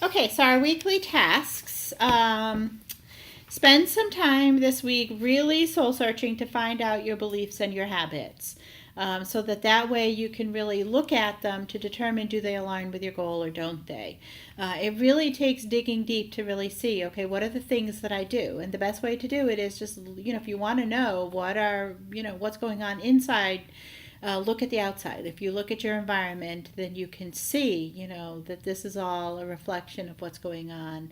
Okay, so our weekly tasks. Spend some time this week really soul searching to find out your beliefs and your habits. So that way you can really look at them to determine do they align with your goal or don't they. It really takes digging deep to really see, okay, what are the things that I do? And the best way to do it is just, if you want to know what's going on inside, look at the outside. If you look at your environment, then you can see, that this is all a reflection of what's going on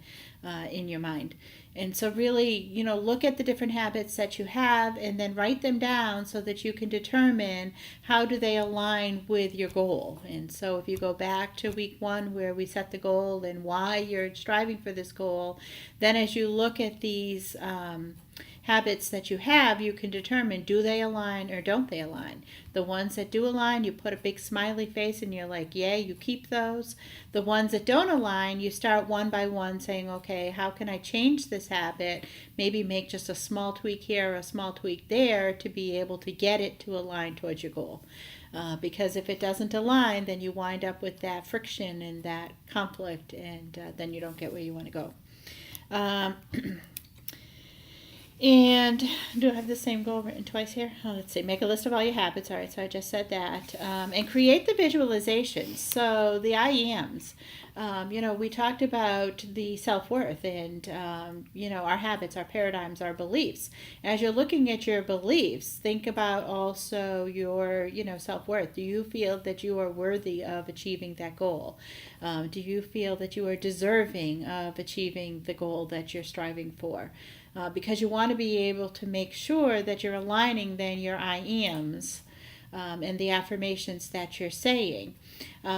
in your mind. And so really, look at the different habits that you have and then write them down so that you can determine how do they align with your goal. And so if you go back to week 1 where we set the goal and why you're striving for this goal, then as you look at these habits that you have, you can determine do they align or don't they align. The ones that do align, you put a big smiley face and you're like, yay, you keep those. The ones that don't align, you start one by one saying, okay, how can I change this habit? Maybe make just a small tweak here or a small tweak there to be able to get it to align towards your goal. Because if it doesn't align, then you wind up with that friction and that conflict, and then you don't get where you want to go. And do I have the same goal written twice here? Oh, let's see. Make a list of all your habits. All right, so I just said that. And create the visualizations. So the I ams. We talked about the self-worth and, our habits, our paradigms, our beliefs. As you're looking at your beliefs, think about also your, self-worth. Do you feel that you are worthy of achieving that goal? Do you feel that you are deserving of achieving the goal that you're striving for? Because you want to be able to make sure that you're aligning then your I ams and the affirmations that you're saying.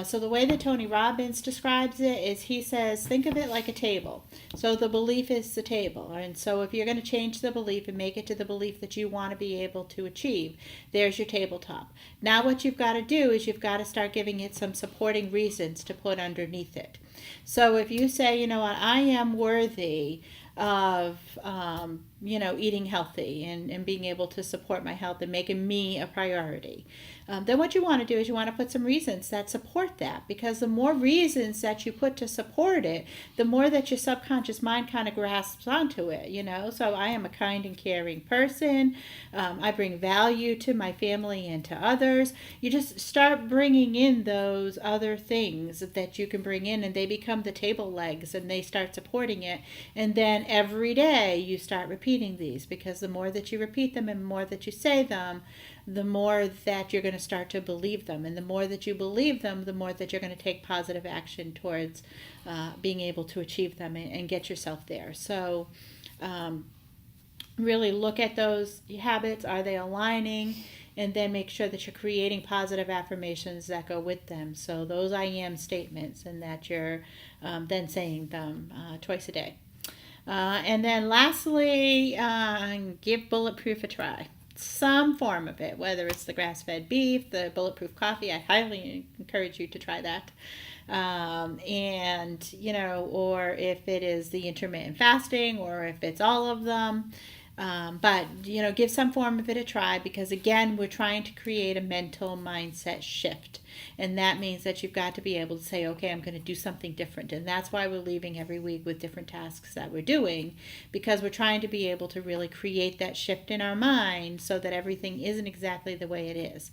So the way that Tony Robbins describes it is he says, think of it like a table. So the belief is the table. And so if you're going to change the belief and make it to the belief that you want to be able to achieve, there's your tabletop. Now what you've got to do is you've got to start giving it some supporting reasons to put underneath it. So if you say, I am worthy of eating healthy and being able to support my health and making me a priority, then what you want to do is you want to put some reasons that support that, because the more reasons that you put to support it, the more that your subconscious mind kind of grasps onto it. So I am a kind and caring person. I bring value to my family and to others. You just start bringing in those other things that you can bring in, and they become the table legs and they start supporting it. And then every day you start repeating these, because the more that you repeat them and the more that you say them, the more that you're going to start to believe them. And the more that you believe them, the more that you're going to take positive action towards being able to achieve them and get yourself there. So really look at those habits. Are they aligning? And then make sure that you're creating positive affirmations that go with them. So those I am statements, and that you're then saying them twice a day. And then lastly, give Bulletproof a try. Some form of it, whether it's the grass-fed beef, the bulletproof coffee. I highly encourage you to try that. Or if it is the intermittent fasting, or if it's all of them. But give some form of it a try, because again, we're trying to create a mental mindset shift. And that means that you've got to be able to say, okay, I'm going to do something different. And that's why we're leaving every week with different tasks that we're doing, because we're trying to be able to really create that shift in our mind so that everything isn't exactly the way it is.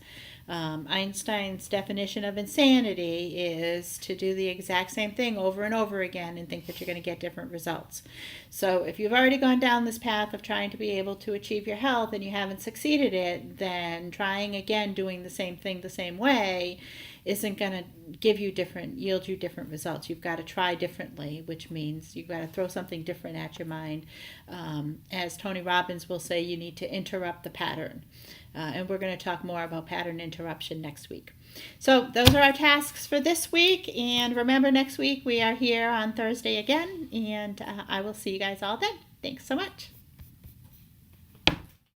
Einstein's definition of insanity is to do the exact same thing over and over again and think that you're going to get different results. So if you've already gone down this path of trying to be able to achieve your health and you haven't succeeded it, then trying again, doing the same thing the same way, isn't going to yield you different results. You've got to try differently, which means you've got to throw something different at your mind. As Tony Robbins will say, you need to interrupt the pattern. And we're going to talk more about pattern interruption next week. So those are our tasks for this week. And remember, next week we are here on Thursday again. And I will see you guys all then. Thanks so much.